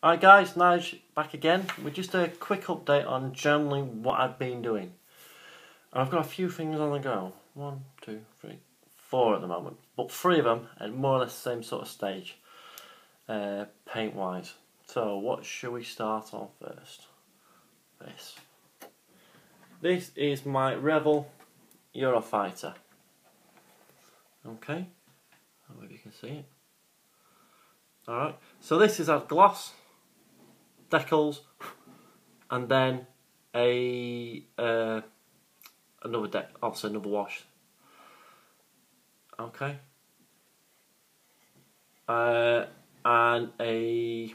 Alright guys, Nige back again with just a quick update on generally what I've been doing. I've got a few things on the go. 1, 2, 3, 4 at the moment. But 3 of them at more or less the same sort of stage, paint wise. So what should we start on first? This is my Revell Eurofighter. Okay, I don't know if you can see it. Alright, so this is our gloss, decals, and then another deck, also another wash. Okay, and a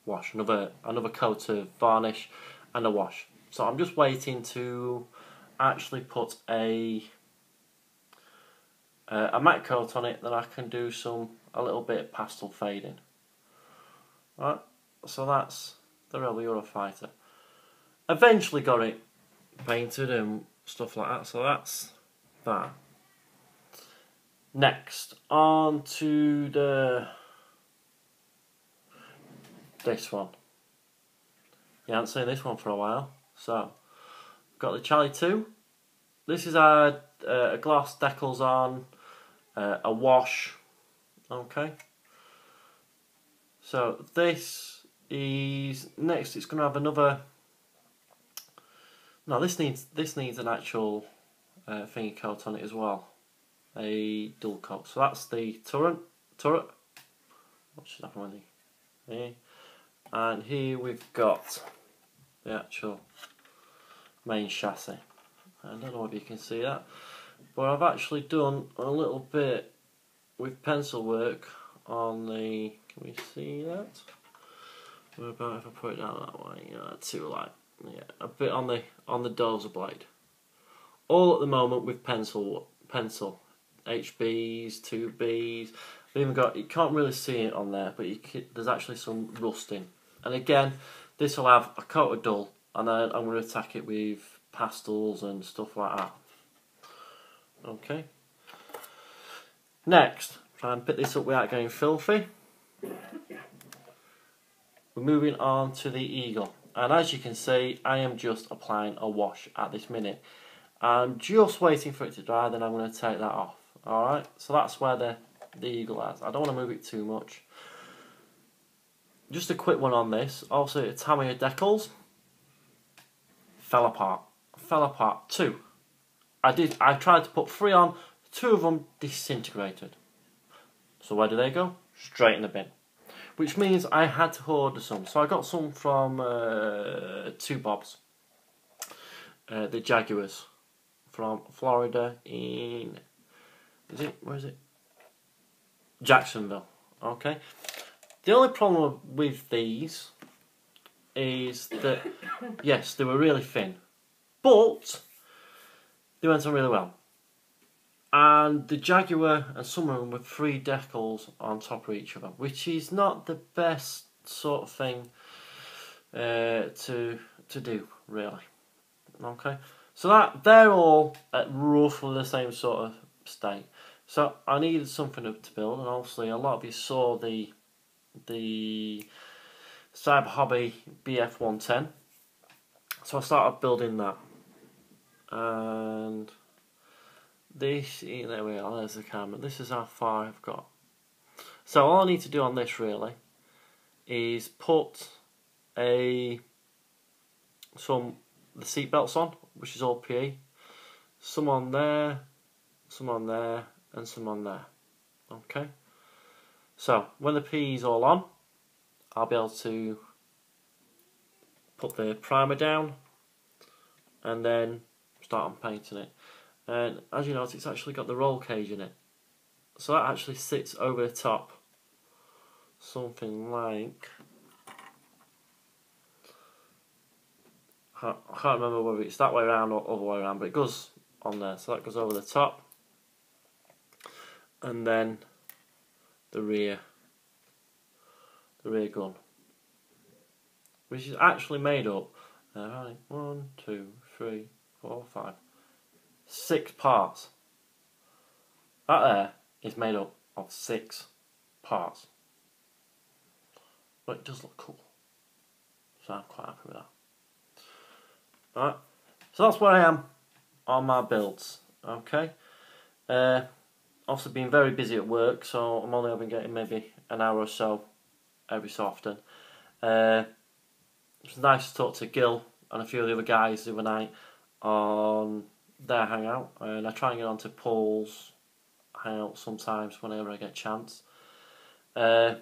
wash, another coat of varnish, and a wash. So I'm just waiting to actually put a matte coat on it, then I can do a little bit of pastel fading. Right, so that's the Revell Eurofighter. Eventually got it painted and stuff like that, so that's that. Next, on to this one. You haven't seen this one for a while, so got the Charlie 2. This is our a gloss, decals on, a wash. Okay. So this is next. It's going to have another. No, this needs an actual finger coat on it as well, a dual coat. So that's the turret. What should happen with the? Yeah. And here we've got the actual main chassis. I don't know if you can see that, but I've actually done a little bit with pencil work on the. Can we see that? What about if I put it down that way? Yeah, too light. Yeah, a bit on the dozer blade. All at the moment with pencil, HBs, 2Bs. I've even got. You can't really see it on there, but there's actually some rusting. And again, this will have a coat of dull, and then I'm going to attack it with pastels and stuff like that. Okay. Next, try and pick this up without getting filthy. We're moving on to the Eagle, and as you can see, I am just applying a wash at this minute. I'm just waiting for it to dry, then I'm going to take that off. Alright, so that's where the Eagle is. I don't want to move it too much. Just a quick one on this. Also, Tamiya decals fell apart. Fell apart. 2. I tried to put 3 on. 2 of them disintegrated. So where do they go? Straight in the bin. Which means I had to order some. So I got some from 2 Bobs. The Jaguars from Florida in. Where is it? Jacksonville. Okay. The only problem with these is that, yes, they were really thin, but they went on really well. And the Jaguar and some of them were 3 decals on top of each other, which is not the best sort of thing to do, really. Okay, so they're all at roughly the same sort of state. So I needed something to build, and obviously a lot of you saw the Cyber Hobby BF110. So I started building that, and this, there we are, there's the camera. This is how far I've got. So all I need to do on this really is put the seat belts on, which is all PE. Some on there, some on there, and some on there. Okay. So when the PE is all on, I'll be able to put the primer down and then start on painting it. And as you notice, it's actually got the roll cage in it. So that actually sits over the top. Something like, I can't remember whether it's that way around or other way around, but it goes on there. So that goes over the top. And then the rear gun, which is actually made up 1, 2, 3, 4, 5, 6 parts. That there is made up of 6 parts. But it does look cool. So I'm quite happy with that. Alright, so that's where I am on my builds. Okay. Also been very busy at work, so I'm only been getting maybe an hour or so every so often. It was nice to talk to Gil and a few of the other guys the other night on their hangout, and I try and get onto Paul's hangout sometimes whenever I get a chance. Yeah,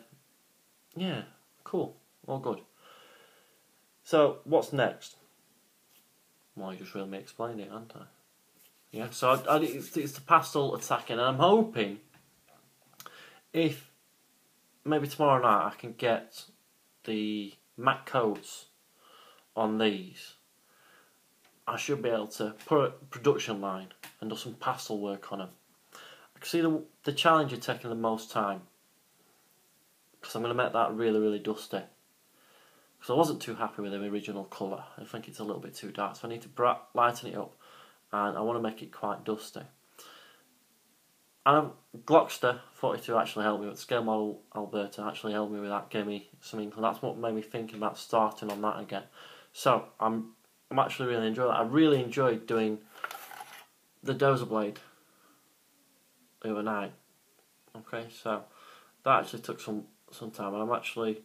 cool, all good. So what's next? Well, you just really explained it, haven't I? Yeah, so it's the pastel attacking, and I'm hoping if maybe tomorrow night I can get the matte coats on these, I should be able to put a production line and do some pastel work on them. I can see the challenge of taking the most time, because I'm going to make that really, really dusty. Because I wasn't too happy with the original colour. I think it's a little bit too dark, so I need to lighten it up, and I want to make it quite dusty. And Glockster 42 actually helped me with Scale Model Alberta, actually helped me with that, gave me some inkling. That's what made me think about starting on that again. So I'm actually really enjoying that. I really enjoyed doing the Dozer Blade the other night. Okay, so that actually took some time, and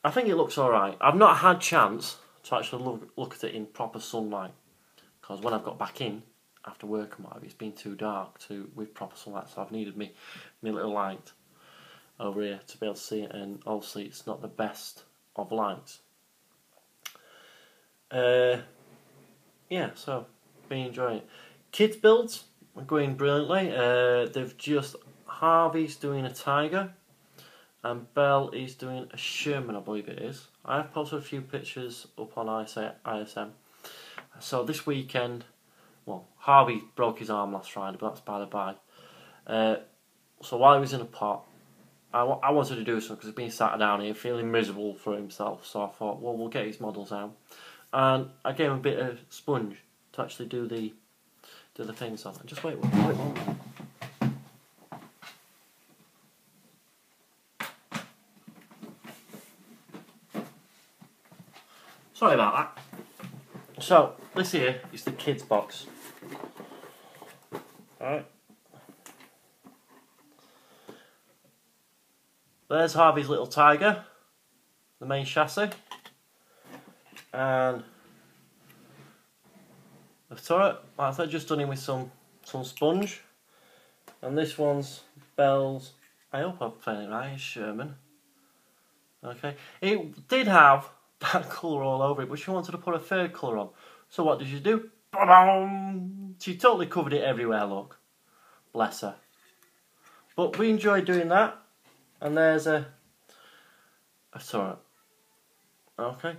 I think it looks alright. I've not had chance to actually look at it in proper sunlight, because when I've got back in after work and whatever, it's been too dark with proper sunlight, so I've needed me little light over here to be able to see it, and obviously it's not the best of lights. Yeah, so been enjoying it. Kids builds are going brilliantly. Harvey's doing a Tiger, and Belle is doing a Sherman, I believe it is. I have posted a few pictures up on ISM. So this weekend, well, Harvey broke his arm last Friday, but that's by the by. So while he was in a pot, I wanted to do something because he's been sat down here feeling miserable for himself. So I thought, well, we'll get his models out, and I gave him a bit of sponge to actually do the things on. And just wait one minute. Sorry about that. So this here is the kids box. Alright. There's Harvey's little Tiger, the main chassis, and the turret. Like I said, just done it with some sponge. And this one's Belle's, I hope I'm saying it right, Sherman. Okay, it did have that colour all over it, but she wanted to put a third colour on. So what did she do? Ba-dum! She totally covered it everywhere, look. Bless her. But we enjoyed doing that. And there's a turret. Okay.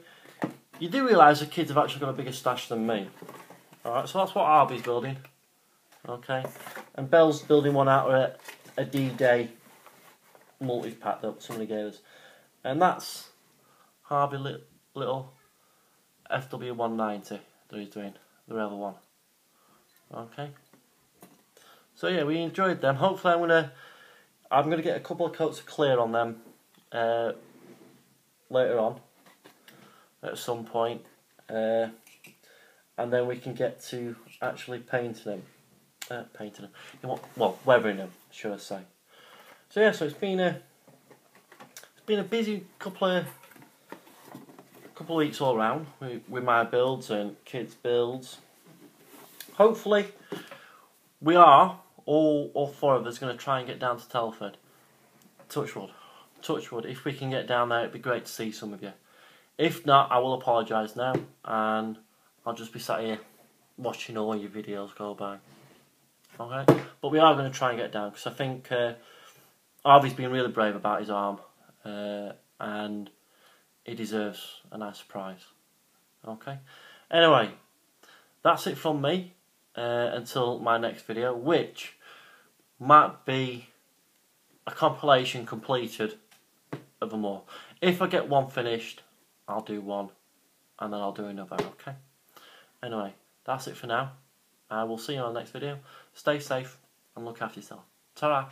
You do realise the kids have actually got a bigger stash than me. Alright, so that's what Harvey's building. Okay. And Belle's building one out of a D-Day multi-pack that somebody gave us. And that's Harvey little FW190 that he's doing, the Rebel one. Okay. So yeah, we enjoyed them. Hopefully I'm gonna get a couple of coats of clear on them later on at some point, and then we can get to actually painting them. Well, weathering them, should I say? So yeah, so it's been a busy couple of weeks all round with my builds and kids' builds. Hopefully, we are all four of us going to try and get down to Telford. Touch wood. If we can get down there, it'd be great to see some of you. If not, I will apologise now, and I'll just be sat here watching all your videos go by. Okay, but we are going to try and get down, because I think Harvey's been really brave about his arm, and he deserves a nice surprise. Okay, anyway, that's it from me until my next video, which might be a compilation completed of them all. If I get one finished, I'll do one, and then I'll do another, okay? Anyway, that's it for now. I will see you on the next video. Stay safe and look after yourself. Ta-ra!